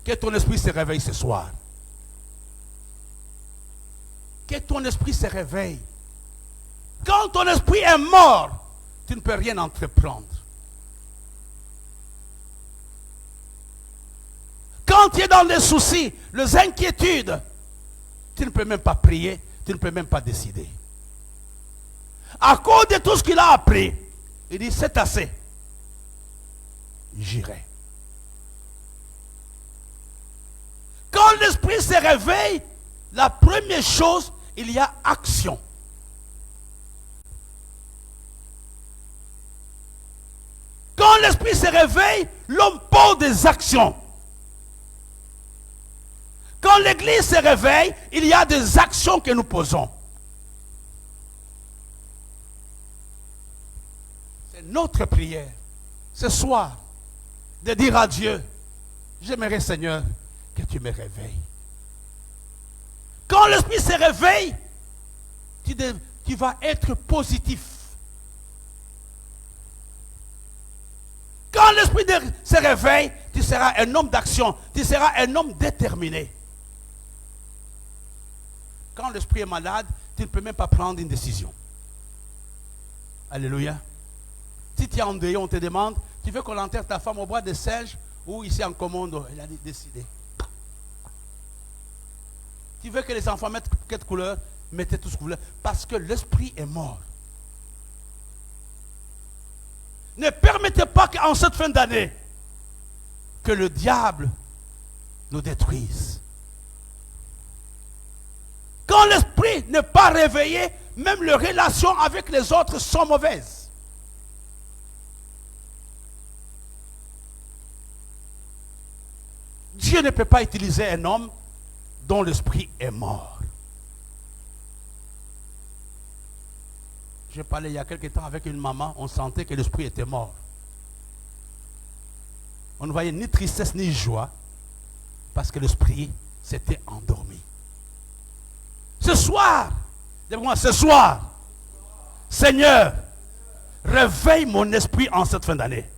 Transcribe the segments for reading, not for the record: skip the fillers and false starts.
Que ton esprit se réveille ce soir. Que ton esprit se réveille. Quand ton esprit est mort, tu ne peux rien entreprendre. Quand tu es dans les soucis, les inquiétudes, tu ne peux même pas prier, tu ne peux même pas décider. À cause de tout ce qu'il a appris, il dit c'est assez. J'irai. Quand l'esprit se réveille, la première chose, il y a action. Quand l'esprit se réveille, l'homme pose des actions. Quand l'église se réveille, il y a des actions que nous posons. C'est notre prière, ce soir, de dire à Dieu, j'aimerais Seigneur que tu me réveilles. Quand l'esprit se réveille, tu vas être positif. Quand l'esprit se réveille, tu seras un homme d'action, tu seras un homme déterminé. Quand l'esprit est malade, tu ne peux même pas prendre une décision. Alléluia. Si tu es endeuillé, on te demande, tu veux qu'on enterre ta femme au bois de singe ou ici en commande? Elle a décidé. Tu veux que les enfants mettent quelle couleur? Mettez tous couleur. Parce que l'esprit est mort. Ne permettez pas qu'en cette fin d'année, que le diable nous détruise. Quand l'esprit n'est pas réveillé, même les relations avec les autres sont mauvaises. Dieu ne peut pas utiliser un homme dont l'esprit est mort. J'ai parlé il y a quelque temps avec une maman, on sentait que l'esprit était mort. On ne voyait ni tristesse ni joie parce que l'esprit s'était endormi. Ce soir, dis-moi, ce soir, Seigneur, réveille mon esprit en cette fin d'année.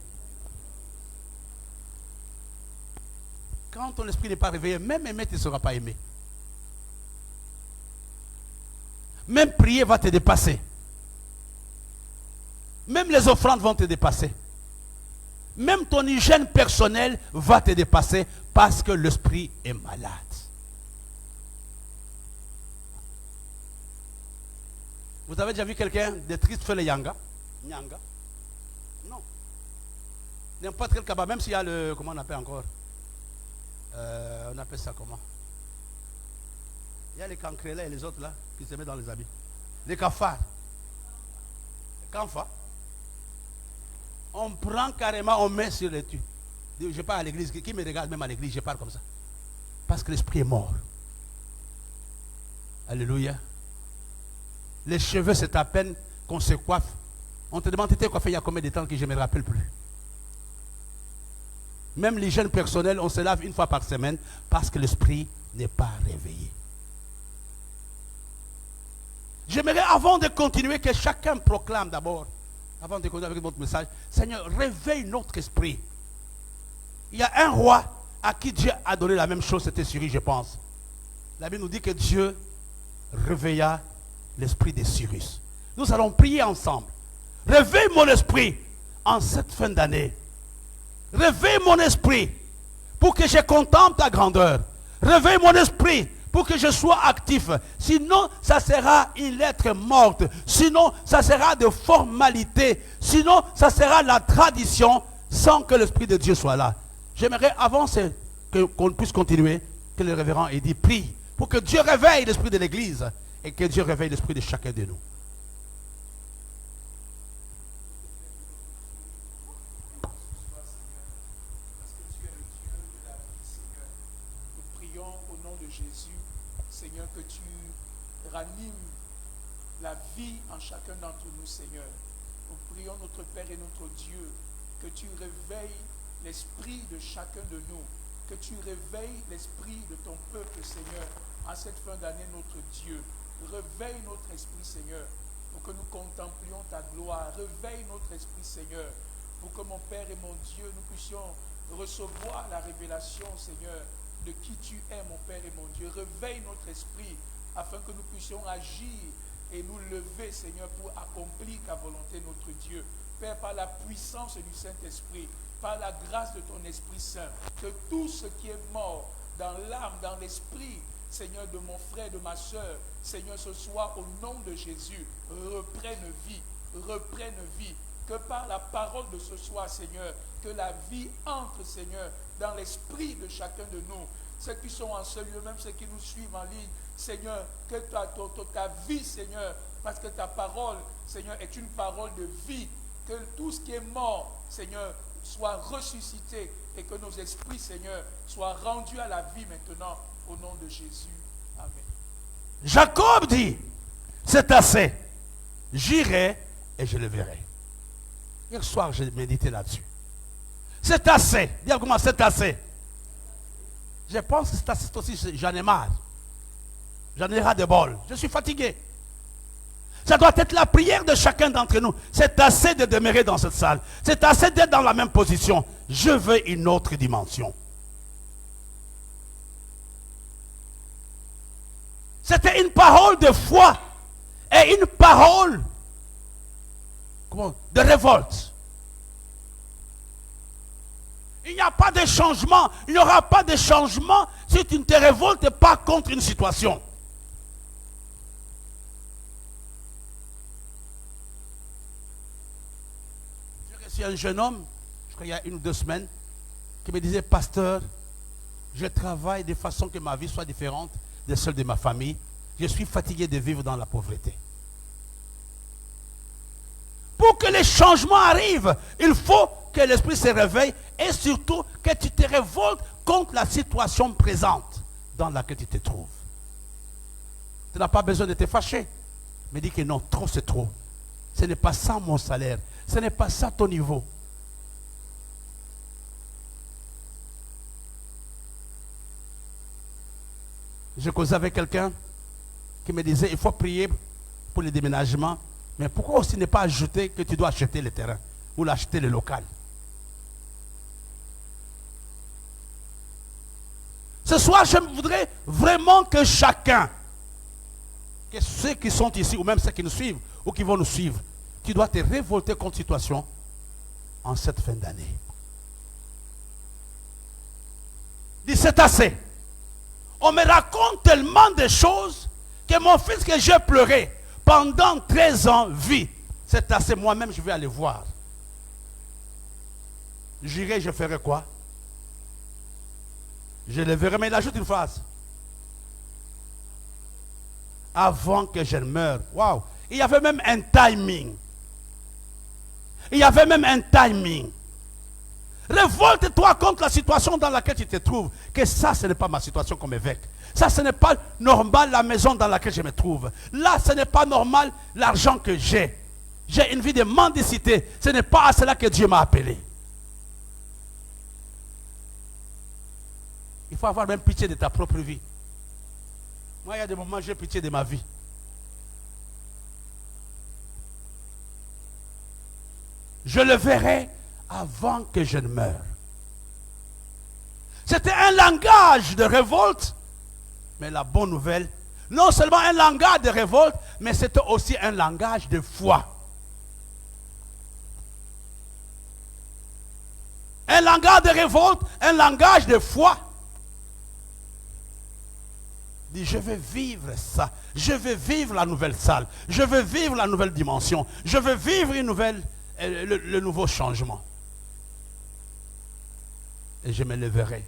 Quand ton esprit n'est pas réveillé, même aimer, tu ne seras pas aimé. Même prier va te dépasser. Même les offrandes vont te dépasser. Même ton hygiène personnelle va te dépasser parce que l'esprit est malade. Vous avez déjà vu quelqu'un de triste faire le yanga? Nyanga? Non. N'importe quel cabas, même s'il y a le... Comment on appelle encore? On appelle ça comment? Il y a les cancrelets et les autres là qui se mettent dans les habits. Les cafards. Les canfas. On prend carrément, on met sur les tuyaux. Je pars à l'église, qui me regarde même à l'église, je parle comme ça. Parce que l'esprit est mort. Alléluia. Les cheveux, c'est à peine qu'on se coiffe. On te demande, tu t'es coiffé il y a combien de temps que je ne me rappelle plus. Même l'hygiène personnelle, on se lave une fois par semaine parce que l'esprit n'est pas réveillé. J'aimerais, avant de continuer, que chacun proclame d'abord, avant de continuer avec notre message, Seigneur, réveille notre esprit. Il y a un roi à qui Dieu a donné la même chose, c'était Cyrus, je pense. La Bible nous dit que Dieu réveilla l'esprit de Cyrus. Nous allons prier ensemble. Réveille mon esprit en cette fin d'année. Réveille mon esprit pour que je contemple ta grandeur. Réveille mon esprit pour que je sois actif. Sinon, ça sera une lettre morte. Sinon, ça sera de formalité. Sinon, ça sera la tradition sans que l'Esprit de Dieu soit là. J'aimerais, avant qu'on puisse continuer, que le révérend ait dit, prie pour que Dieu réveille l'esprit de l'Église et que Dieu réveille l'esprit de chacun de nous. Jésus, Seigneur, que tu ranimes la vie en chacun d'entre nous, Seigneur. Nous prions notre Père et notre Dieu, que tu réveilles l'esprit de chacun de nous, que tu réveilles l'esprit de ton peuple, Seigneur, en cette fin d'année, notre Dieu. Réveille notre esprit, Seigneur, pour que nous contemplions ta gloire. Réveille notre esprit, Seigneur, pour que mon Père et mon Dieu, nous puissions recevoir la révélation, Seigneur, de qui tu es, mon Père et mon Dieu. Réveille notre esprit afin que nous puissions agir et nous lever, Seigneur, pour accomplir ta volonté, notre Dieu. Père, par la puissance du Saint-Esprit, par la grâce de ton Esprit Saint, que tout ce qui est mort dans l'âme, dans l'esprit, Seigneur, de mon frère, de ma soeur, Seigneur, ce soir, au nom de Jésus, reprenne vie, que par la parole de ce soir, Seigneur, que la vie entre, Seigneur, dans l'esprit de chacun de nous, ceux qui sont en ce lieu, même ceux qui nous suivent en ligne, Seigneur, que ta vie, Seigneur, parce que ta parole, Seigneur, est une parole de vie, que tout ce qui est mort, Seigneur, soit ressuscité et que nos esprits, Seigneur, soient rendus à la vie maintenant, au nom de Jésus. Amen. Jacob dit, c'est assez, j'irai et je le verrai. Hier soir, j'ai médité là-dessus. C'est assez. Dis comment c'est assez. Je pense que c'est assez aussi, j'en ai marre. J'en ai ras de bol. Je suis fatigué. Ça doit être la prière de chacun d'entre nous. C'est assez de demeurer dans cette salle. C'est assez d'être dans la même position. Je veux une autre dimension. C'était une parole de foi et une parole de révolte. Il n'y a pas de changement. Il n'y aura pas de changement si tu ne te révoltes pas contre une situation. J'ai reçu un jeune homme, je crois il y a 1 ou 2 semaines, qui me disait, pasteur, je travaille de façon que ma vie soit différente de celle de ma famille. Je suis fatigué de vivre dans la pauvreté. Pour que les changements arrivent, il faut que l'esprit se réveille et surtout que tu te révoltes contre la situation présente dans laquelle tu te trouves. Tu n'as pas besoin de te fâcher. Mais dis que non, trop c'est trop. Ce n'est pas ça mon salaire. Ce n'est pas ça ton niveau. Je causais avec quelqu'un qui me disait, il faut prier pour le déménagement. Mais pourquoi aussi ne pas ajouter que tu dois acheter le terrain ou l'acheter le local? Ce soir, je voudrais vraiment que chacun, que ceux qui sont ici, ou même ceux qui nous suivent, ou qui vont nous suivre, tu dois te révolter contre cette situation en cette fin d'année. Dis, c'est assez. On me raconte tellement de choses que mon fils que j'ai pleuré pendant 13 ans vit. C'est assez, moi-même je vais aller voir. J'irai, je ferai quoi? Je le verrai, mais il ajoute une phrase. Avant que je ne meure. Waouh! Il y avait même un timing. Il y avait même un timing. Révolte-toi contre la situation dans laquelle tu te trouves. Que ça, ce n'est pas ma situation comme évêque. Ça, ce n'est pas normal la maison dans laquelle je me trouve. Là, ce n'est pas normal l'argent que j'ai. J'ai une vie de mendicité. Ce n'est pas à cela que Dieu m'a appelé. Il faut avoir même pitié de ta propre vie. Moi, il y a des moments où j'ai pitié de ma vie. Je le verrai avant que je ne meure. C'était un langage de révolte. Mais la bonne nouvelle, non seulement un langage de révolte, mais c'était aussi un langage de foi. Un langage de révolte, un langage de foi. Dit, je vais vivre ça. Je vais vivre la nouvelle salle. Je vais vivre la nouvelle dimension. Je vais vivre le nouveau changement. Et je me leverai.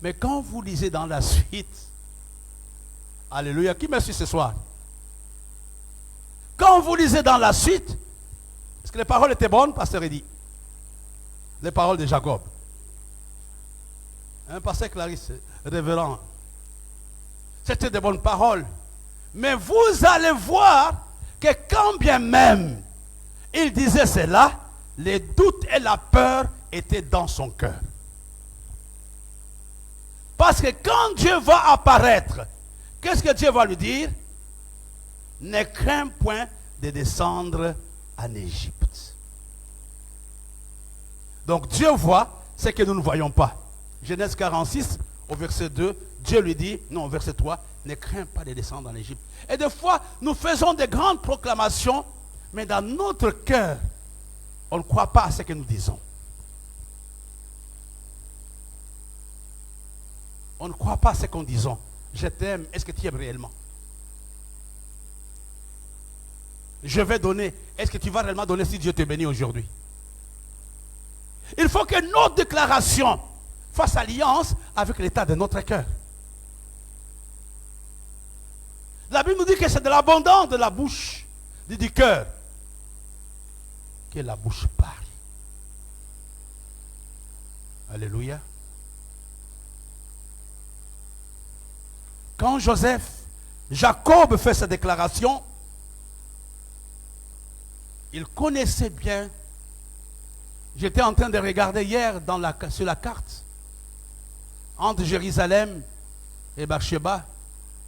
Mais quand vous lisez dans la suite, alléluia, qui me suit ce soir? Quand vous lisez dans la suite, est-ce que les paroles étaient bonnes, pasteur Eddy? Les paroles de Jacob. Pasteur Clarisse, révérend. C'était de bonnes paroles. Mais vous allez voir que quand bien même il disait cela, les doutes et la peur étaient dans son cœur. Parce que quand Dieu va apparaître, qu'est-ce que Dieu va lui dire? Ne crains point de descendre en Égypte. Donc Dieu voit ce que nous ne voyons pas. Genèse 46, au verset 2, Dieu lui dit, non, au verset 3, ne crains pas de descendre en Égypte. Et des fois, nous faisons de grandes proclamations, mais dans notre cœur, on ne croit pas à ce que nous disons. On ne croit pas à ce qu'on dit. Je t'aime, est-ce que tu aimes réellement? Je vais donner, est-ce que tu vas réellement donner si Dieu te bénit aujourd'hui? Il faut que nos déclarations fassent alliance avec l'état de notre cœur. La Bible nous dit que c'est de l'abondance de la bouche, du cœur, que la bouche parle. Alléluia. Quand Jacob fait sa déclaration, il connaissait bien. J'étais en train de regarder hier sur la carte, entre Jérusalem et Beersheba,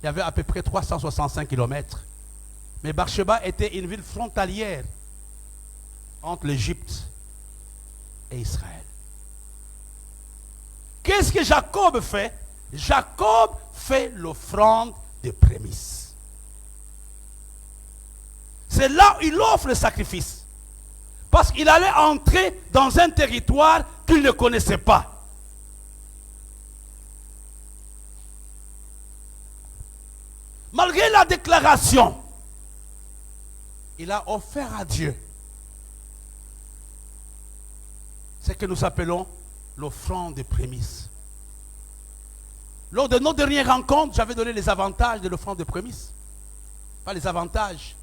il y avait à peu près 365 km. Mais Beersheba était une ville frontalière entre l'Égypte et Israël. Qu'est-ce que Jacob fait? Jacob fait l'offrande des prémices. C'est là où il offre le sacrifice. Parce qu'il allait entrer dans un territoire qu'il ne connaissait pas. Malgré la déclaration, il a offert à Dieu ce que nous appelons l'offrande des prémices. Lors de nos dernières rencontres, j'avais donné les avantages de l'offrande des prémices. Pas les avantages.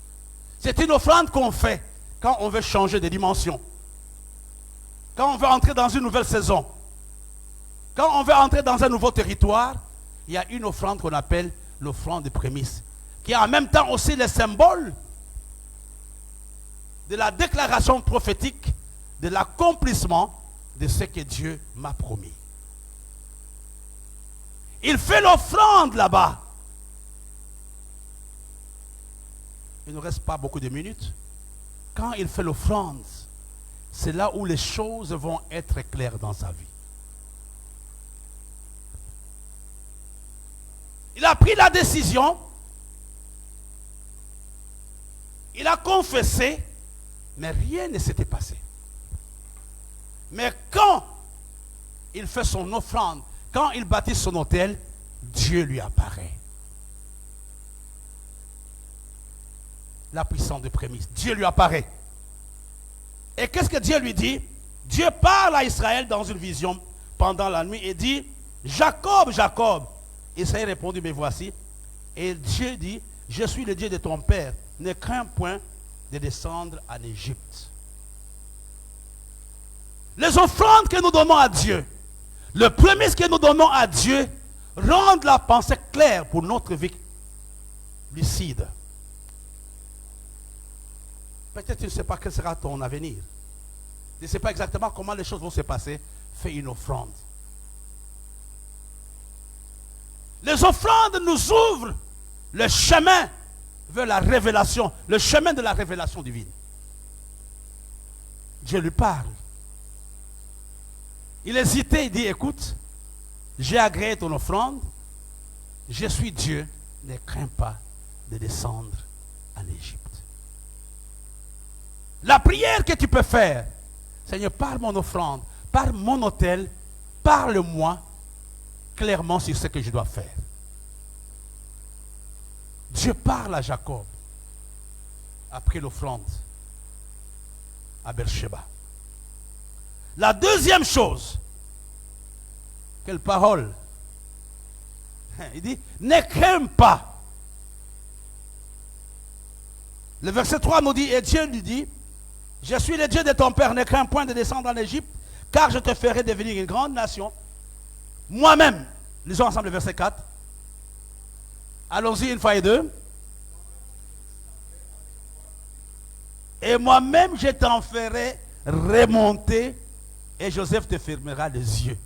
C'est une offrande qu'on fait quand on veut changer de dimension. Quand on veut entrer dans une nouvelle saison. Quand on veut entrer dans un nouveau territoire, il y a une offrande qu'on appelle l'offrande des prémices, qui est en même temps aussi le symbole de la déclaration prophétique de l'accomplissement de ce que Dieu m'a promis. Il fait l'offrande là-bas. Il ne reste pas beaucoup de minutes. Quand il fait l'offrande, c'est là où les choses vont être claires dans sa vie. Il a pris la décision. Il a confessé, mais rien ne s'était passé. Mais quand il fait son offrande, quand il bâtit son autel, Dieu lui apparaît. La puissance de prémisse. Dieu lui apparaît. Et qu'est-ce que Dieu lui dit? Dieu parle à Israël dans une vision pendant la nuit et dit, Jacob, Jacob. Israël répondit, mais voici. Et Dieu dit, je suis le Dieu de ton père. Ne crains point de descendre en Égypte. Les offrandes que nous donnons à Dieu, le prémisse que nous donnons à Dieu, rendent la pensée claire pour notre vie lucide. Peut-être tu ne sais pas quel sera ton avenir. Tu ne sais pas exactement comment les choses vont se passer. Fais une offrande. Les offrandes nous ouvrent le chemin vers la révélation, le chemin de la révélation divine. Dieu lui parle. Il hésitait, il dit, écoute, j'ai agréé ton offrande, je suis Dieu, ne crains pas de descendre en Égypte. La prière que tu peux faire, Seigneur, par mon offrande, par mon autel, parle-moi clairement sur ce que je dois faire. Dieu parle à Jacob après l'offrande à Beersheba. La deuxième chose, quelle parole? Il dit, ne crains pas. Le verset 3 nous dit, et Dieu lui dit, je suis le Dieu de ton père, ne crains point de descendre en Égypte, car je te ferai devenir une grande nation. Moi-même, lisons ensemble le verset 4. Allons-y une fois et deux. Et moi-même, je t'en ferai remonter et Joseph te fermera les yeux.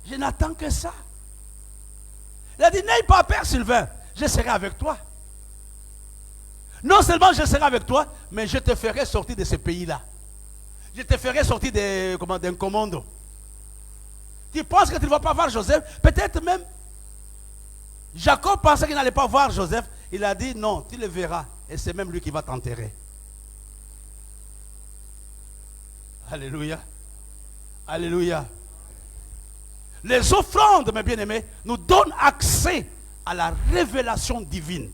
Je n'attends que ça. Il a dit, n'aie pas peur, Sylvain, je serai avec toi. Non seulement je serai avec toi, mais je te ferai sortir de ce pays-là. je te ferai sortir d'un commando. Tu penses que tu ne vas pas voir Joseph? Peut-être même, Jacob pensait qu'il n'allait pas voir Joseph. Il a dit non, tu le verras. Et c'est même lui qui va t'enterrer. Alléluia. Alléluia. Les offrandes, mes bien-aimés, nous donnent accès à la révélation divine.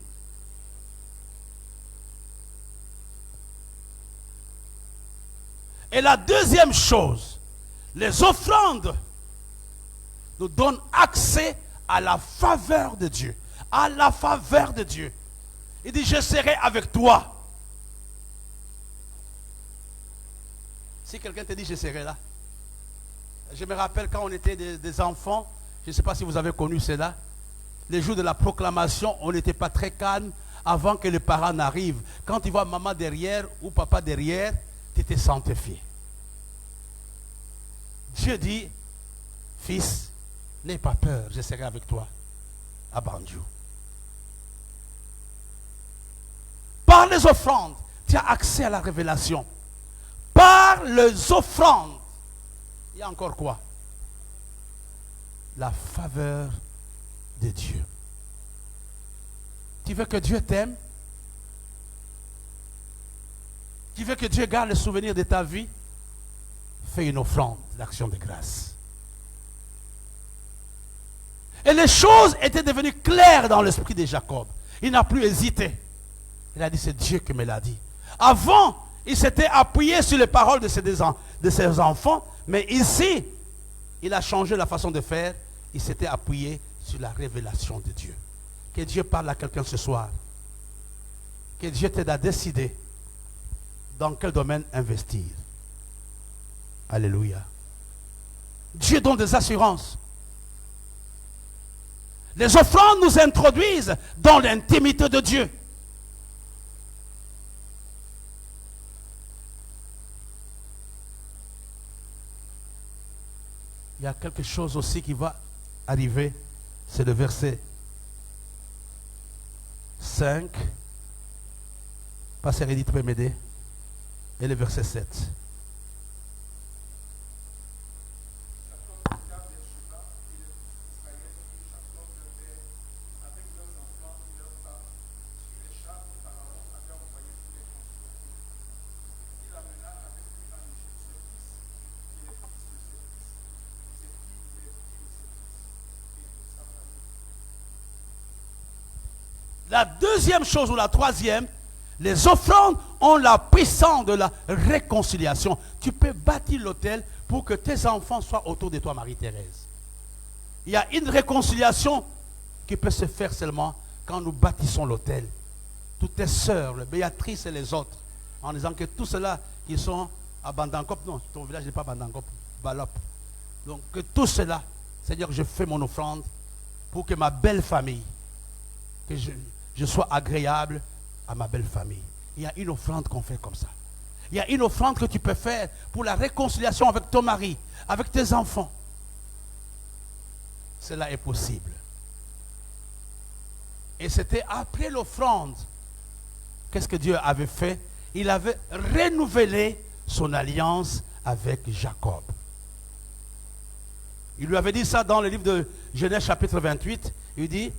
Et la deuxième chose, les offrandes nous donnent accès à la faveur de Dieu. À la faveur de Dieu. Il dit, je serai avec toi. Si quelqu'un te dit, je serai là. Je me rappelle quand on était des enfants, je ne sais pas si vous avez connu cela, les jours de la proclamation, on n'était pas très calme avant que les parents n'arrivent. Quand tu vois maman derrière ou papa derrière, tu te sanctifié. Dieu dit, fils, n'aie pas peur, je serai avec toi à Banjou. Par les offrandes, tu as accès à la révélation. Par les offrandes, il y a encore quoi? La faveur de Dieu. Tu veux que Dieu t'aime? Tu veux que Dieu garde le souvenir de ta vie? Fais une offrande d'action de grâce. Et les choses étaient devenues claires dans l'esprit de Jacob. Il n'a plus hésité. Il a dit, c'est Dieu qui me l'a dit. Avant, il s'était appuyé sur les paroles de ses enfants, mais ici, il a changé la façon de faire. Il s'était appuyé sur la révélation de Dieu. Que Dieu parle à quelqu'un ce soir. Que Dieu t'aide à décider dans quel domaine investir. Alléluia. Dieu donne des assurances. Les offrandes nous introduisent dans l'intimité de Dieu. Il y a quelque chose aussi qui va arriver. C'est le verset 5. Pasteur Edith peut m'aider. Et le verset 7. La deuxième chose ou la troisième, les offrandes ont la puissance de la réconciliation. Tu peux bâtir l'autel pour que tes enfants soient autour de toi, Marie-Thérèse. Il y a une réconciliation qui peut se faire seulement quand nous bâtissons l'autel. Toutes tes sœurs, Béatrice et les autres, en disant que tous ceux-là qui sont à Bandankop, non, ton village n'est pas Bandankop, Balop. Donc que tout cela, Seigneur, je fais mon offrande pour que ma belle famille, que je sois agréable à ma belle famille. Il y a une offrande qu'on fait comme ça. Il y a une offrande que tu peux faire pour la réconciliation avec ton mari, avec tes enfants. Cela est possible. Et c'était après l'offrande. Qu'est-ce que Dieu avait fait? Il avait renouvelé son alliance avec Jacob. Il lui avait dit ça dans le livre de Genèse chapitre 28. Il dit,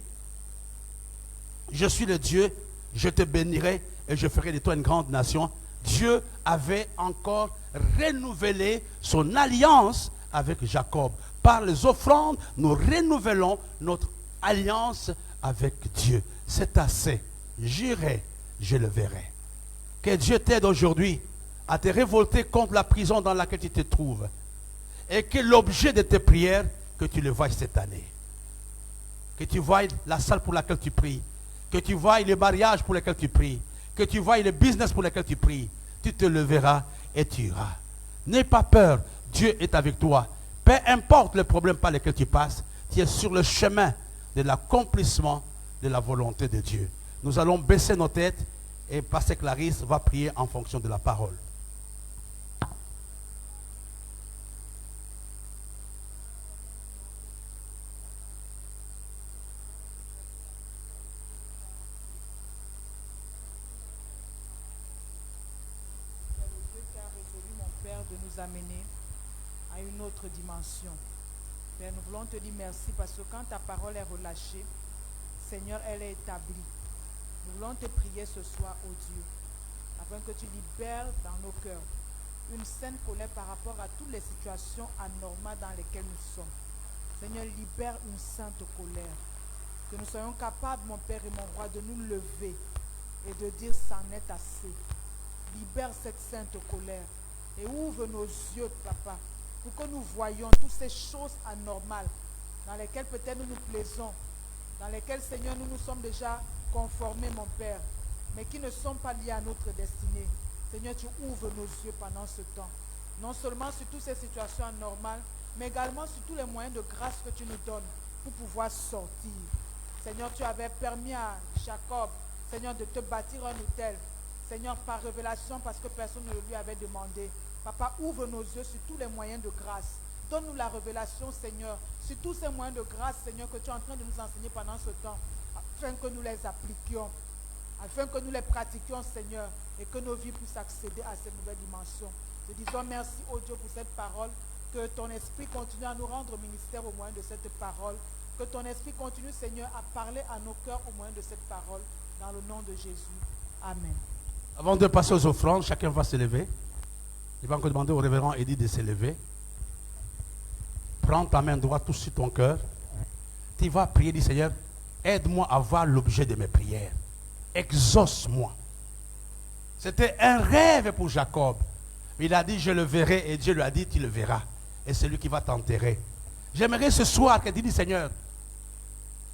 je suis le Dieu, je te bénirai et je ferai de toi une grande nation. Dieu avait encore renouvelé son alliance avec Jacob. Par les offrandes, nous renouvelons notre alliance avec Dieu. C'est assez. J'irai, je le verrai. Que Dieu t'aide aujourd'hui à te révolter contre la prison dans laquelle tu te trouves. Et que l'objet de tes prières, que tu le voies cette année. Que tu voies la salle pour laquelle tu pries. Que tu voies le mariage pour lequel tu pries. Que tu voies le business pour lequel tu pries. Tu te leveras et tu iras. N'aie pas peur. Dieu est avec toi. Peu importe le problème par lequel tu passes, tu es sur le chemin de l'accomplissement de la volonté de Dieu. Nous allons baisser nos têtes et Pasteur Clarisse va prier en fonction de la parole. nous amener à une autre dimension. Père, nous voulons te dire merci parce que quand ta parole est relâchée, Seigneur, elle est établie. Nous voulons te prier ce soir, ô Dieu, afin que tu libères dans nos cœurs une saine colère par rapport à toutes les situations anormales dans lesquelles nous sommes. Seigneur, libère une sainte colère. Que nous soyons capables, mon Père et mon Roi, de nous lever et de dire « c'en est assez ». Libère cette sainte colère et ouvre nos yeux, Papa, pour que nous voyions toutes ces choses anormales dans lesquelles peut-être nous nous plaisons, dans lesquelles, Seigneur, nous nous sommes déjà conformés, mon Père, mais qui ne sont pas liés à notre destinée. Seigneur, tu ouvres nos yeux pendant ce temps. Non seulement sur toutes ces situations anormales, mais également sur tous les moyens de grâce que tu nous donnes pour pouvoir sortir. Seigneur, tu avais permis à Jacob, Seigneur, de te bâtir un autel. Seigneur, par révélation, parce que personne ne le lui avait demandé. Papa, ouvre nos yeux sur tous les moyens de grâce. Donne-nous la révélation, Seigneur, sur tous ces moyens de grâce, Seigneur, que tu es en train de nous enseigner pendant ce temps, afin que nous les appliquions, afin que nous les pratiquions, Seigneur, et que nos vies puissent accéder à cette nouvelle dimension. Te disons merci, ô Dieu, pour cette parole, que ton esprit continue à nous rendre ministère au moyen de cette parole, que ton esprit continue, Seigneur, à parler à nos cœurs au moyen de cette parole, dans le nom de Jésus. Amen. Avant de passer aux offrandes, chacun va se lever. Je vais encore demander au révérend Eddie de se lever. Prends ta main droite tout sur ton cœur. Tu vas prier, dis Seigneur, aide-moi à voir l'objet de mes prières. Exauce-moi. C'était un rêve pour Jacob. Il a dit, je le verrai, et Dieu lui a dit, tu le verras. Et c'est lui qui va t'enterrer. J'aimerais ce soir que tu dis, Seigneur,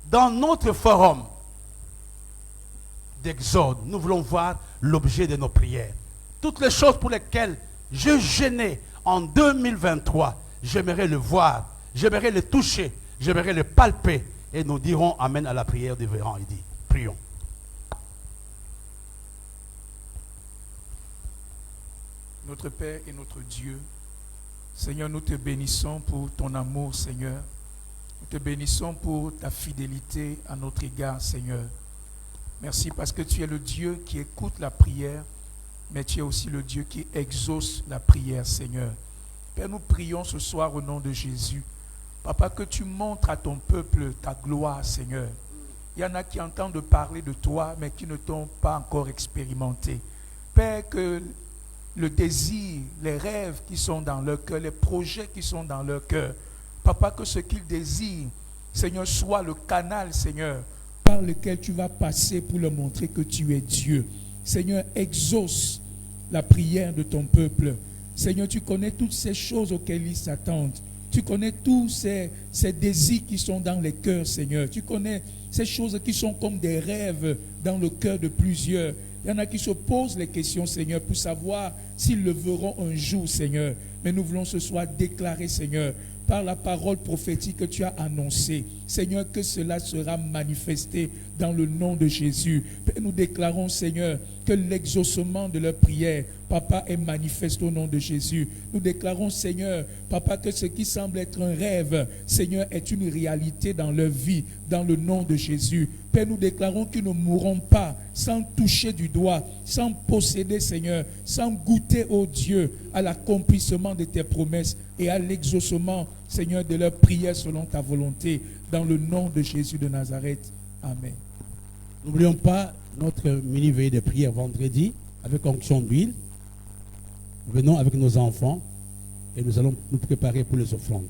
dans notre forum d'Exode, nous voulons voir l'objet de nos prières. Toutes les choses pour lesquelles je gênais en 2023, j'aimerais le voir, j'aimerais le toucher, j'aimerais le palper. Et nous dirons Amen à la prière du révérend Eddie. Prions. Notre Père et notre Dieu, Seigneur, nous te bénissons pour ton amour, Seigneur. Nous te bénissons pour ta fidélité à notre égard, Seigneur. Merci parce que tu es le Dieu qui écoute la prière, mais tu es aussi le Dieu qui exauce la prière, Seigneur. Père, nous prions ce soir au nom de Jésus. Papa, que tu montres à ton peuple ta gloire, Seigneur. Il y en a qui entendent parler de toi, mais qui ne t'ont pas encore expérimenté. Père, que le désir, les rêves qui sont dans leur cœur, les projets qui sont dans leur cœur, Papa, que ce qu'ils désirent, Seigneur, soit le canal, Seigneur, par lequel tu vas passer pour leur montrer que tu es Dieu. Seigneur, exauce la prière de ton peuple. Seigneur, tu connais toutes ces choses auxquelles ils s'attendent. Tu connais tous ces désirs qui sont dans les cœurs, Seigneur. Tu connais ces choses qui sont comme des rêves dans le cœur de plusieurs. Il y en a qui se posent les questions, Seigneur, pour savoir s'ils le verront un jour, Seigneur. Mais nous voulons ce soir déclarer, Seigneur, par la parole prophétique que tu as annoncée, Seigneur, que cela sera manifesté dans le nom de Jésus. Et nous déclarons, Seigneur, que l'exaucement de leur prière, Papa, est manifeste au nom de Jésus. Nous déclarons, Seigneur, Papa, que ce qui semble être un rêve, Seigneur, est une réalité dans leur vie, dans le nom de Jésus. Père, nous déclarons qu'ils ne mourront pas sans toucher du doigt, sans posséder, Seigneur, sans goûter, ô Dieu, à l'accomplissement de tes promesses et à l'exaucement, Seigneur, de leur prière selon ta volonté, dans le nom de Jésus de Nazareth. Amen. N'oublions pas notre mini-veillée de prière vendredi avec onction d'huile. Venons avec nos enfants et nous allons nous préparer pour les offrandes.